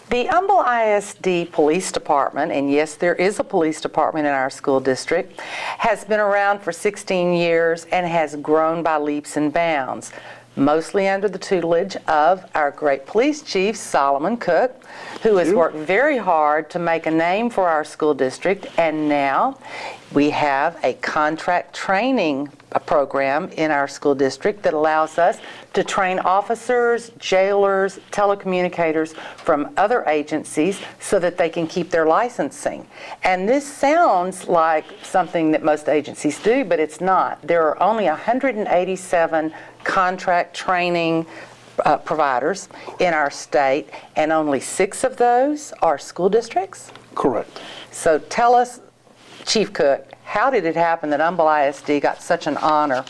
The Humble ISD Police Department, and yes, there is a police department in our school district, has been around for 16 years and has grown by leaps and bounds, mostly under the tutelage of our great police chief, Solomon Cook, who has worked very hard to make a name for our school district, and now we have a contract training program in our school district that allows us to train officers, jailers, telecommunicators from other agencies so that they can keep their licensing. And this sounds like something that most agencies do, but it's not. There are only 187 contract training providers in our state, and only 6 of those are school districts? Correct. So tell us, Chief Cook, how did it happen that Humble ISD got such an honor?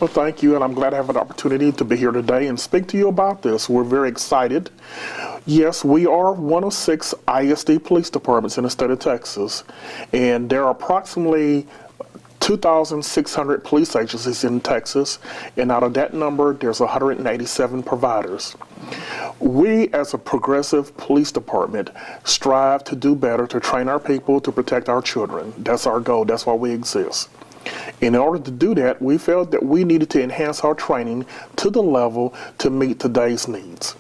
Well, thank you, and I'm glad I have an opportunity to be here today and speak to you about this. We're very excited. Yes, we are one of 6 ISD police departments in the state of Texas, and there are approximately 2,600 police agencies in Texas, and out of that number, there's 187 providers. We, as a progressive police department, strive to do better, to train our people, to protect our children. That's our goal. That's why we exist. In order to do that, we felt that we needed to enhance our training to the level to meet today's needs.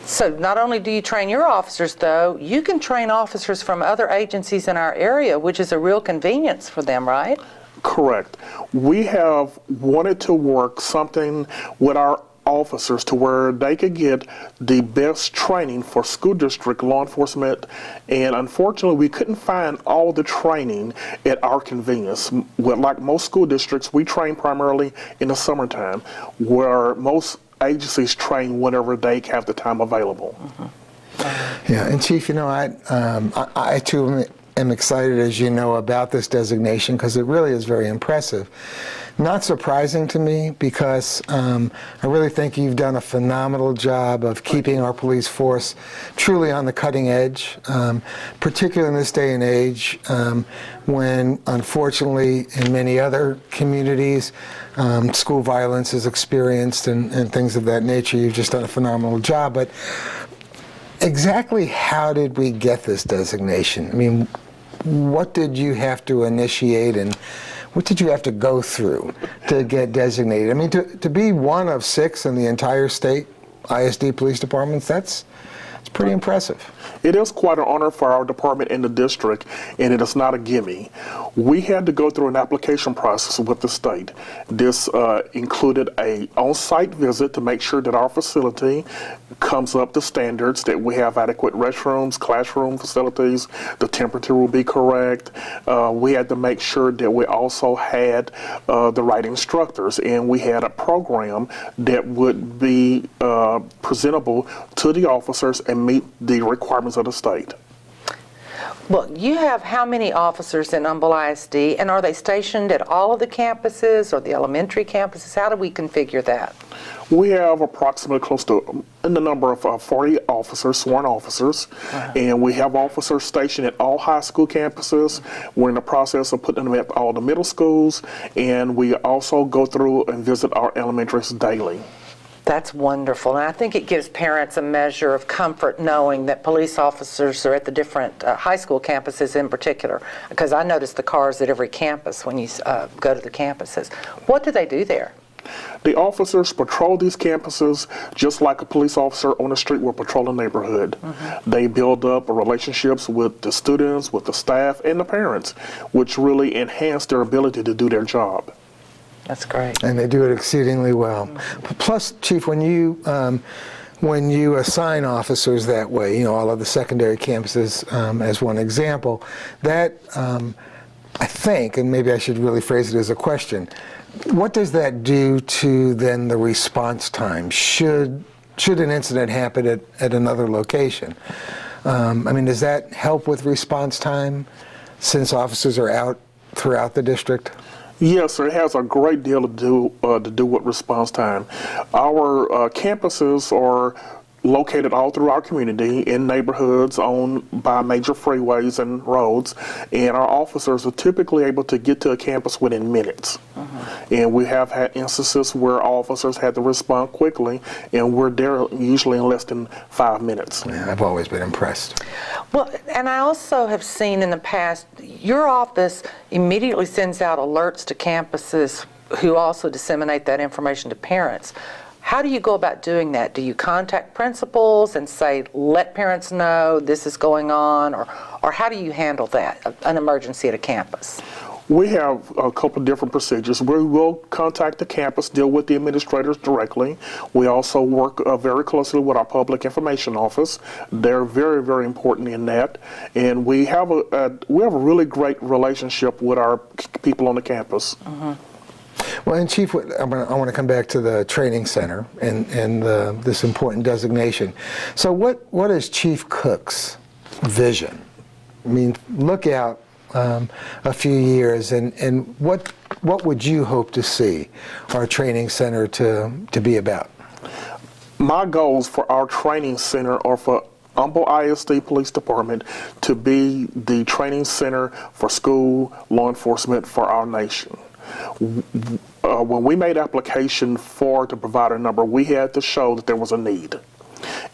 So not only do you train your officers, though, you can train officers from other agencies in our area, which is a real convenience for them, right? Correct. We have wanted to work something with our officers to where they could get the best training for school district law enforcement, and unfortunately we couldn't find all the training at our convenience. Like most school districts, we train primarily in the summertime, where most agencies train whenever they have the time available. Yeah, and Chief, you know, I too am excited, as you know, about this designation because it really is very impressive. Not surprising to me because I really think you've done a phenomenal job of keeping our police force truly on the cutting edge, particularly in this day and age when, unfortunately, in many other communities, school violence is experienced and things of that nature. You've just done a phenomenal job. But exactly how did we get this designation? I mean, what did you have to initiate and what did you have to go through to get designated? I mean, to be one of 6 in the entire state ISD police departments, it's pretty impressive. It is quite an honor for our department in the district, and it is not a gimme. We had to go through an application process with the state. This included an on-site visit to make sure that our facility comes up to standards, that we have adequate restrooms, classroom facilities, the temperature will be correct. We had to make sure that we also had the right instructors, and we had a program that would be presentable to the officers and meet the requirements of the state. Well, you have how many officers in Humble ISD, and are they stationed at all of the campuses or the elementary campuses? How do we configure that? We have approximately close to in the number of 40 officers, sworn officers, and we have officers stationed at all high school campuses. We're in the process of putting them at all the middle schools, and we also go through and visit our elementaries daily. That's wonderful, and I think it gives parents a measure of comfort knowing that police officers are at the different high school campuses in particular, because I notice the cars at every campus when you go to the campuses. What do they do there? The officers patrol these campuses just like a police officer on the street will patrol a neighborhood. They build up relationships with the students, with the staff, and the parents, which really enhance their ability to do their job. That's great. And they do it exceedingly well. Plus, Chief, when you assign officers that way, you know, all of the secondary campuses as one example, that I think, and maybe I should really phrase it as a question, what does that do to then the response time should an incident happen at another location? I mean, does that help with response time since officers are out throughout the district? Yes, it has a great deal to do with response time. Our campuses are located all through our community in neighborhoods owned by major freeways and roads, and our officers are typically able to get to a campus within minutes. And we have had instances where officers had to respond quickly, and we're there usually in less than 5 minutes. Yeah, I've always been impressed. Well, and I also have seen in the past, your office immediately sends out alerts to campuses who also disseminate that information to parents. How do you go about doing that? Do you contact principals and say, let parents know this is going on, or how do you handle that, an emergency at a campus? We have a couple of different procedures. We will contact the campus, deal with the administrators directly. We also work very closely with our public information office. They're very, very important in that. And we have a really great relationship with our people on the campus. Well, and Chief, I want to come back to the training center and this important designation. So what is Chief Cook's vision? I mean, look out a few years, and what would you hope to see our training center to be about? My goals for our training center are for Humble ISD Police Department to be the training center for school law enforcement for our nation. When we made application for the provider number, we had to show that there was a need.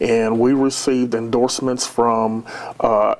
And we received endorsements from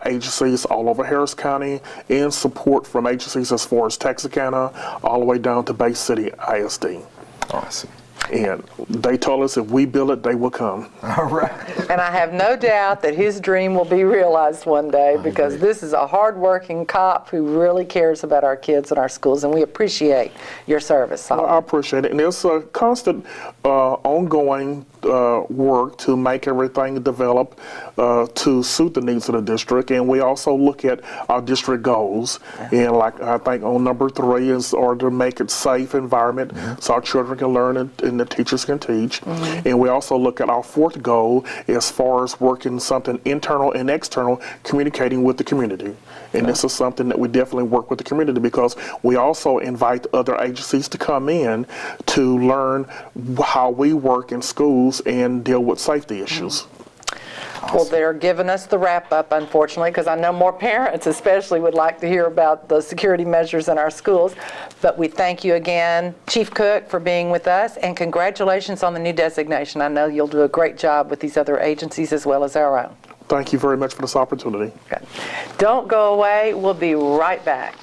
agencies all over Harris County and support from agencies as far as Texarkana all the way down to Bay City ISD. Awesome. And they told us if we build it, they will come. All right. And I have no doubt that his dream will be realized one day, because this is a hard-working cop who really cares about our kids and our schools, and we appreciate your service. Well, I appreciate it. And it's a constant, ongoing work to make everything develop to suit the needs of the district. And we also look at our district goals. And like I think on number 3 is to make it safe environment so our children can learn and the teachers can teach. And we also look at our 4th goal as far as working something internal and external, communicating with the community. And this is something that we definitely work with the community, because we also invite other agencies to come in to learn how we work in schools and deal with safety issues. Well, they're giving us the wrap-up, unfortunately, because I know more parents especially would like to hear about the security measures in our schools. But we thank you again, Chief Cook, for being with us, and congratulations on the new designation. I know you'll do a great job with these other agencies as well as our own. Thank you very much for this opportunity. Good. Don't go away. We'll be right back.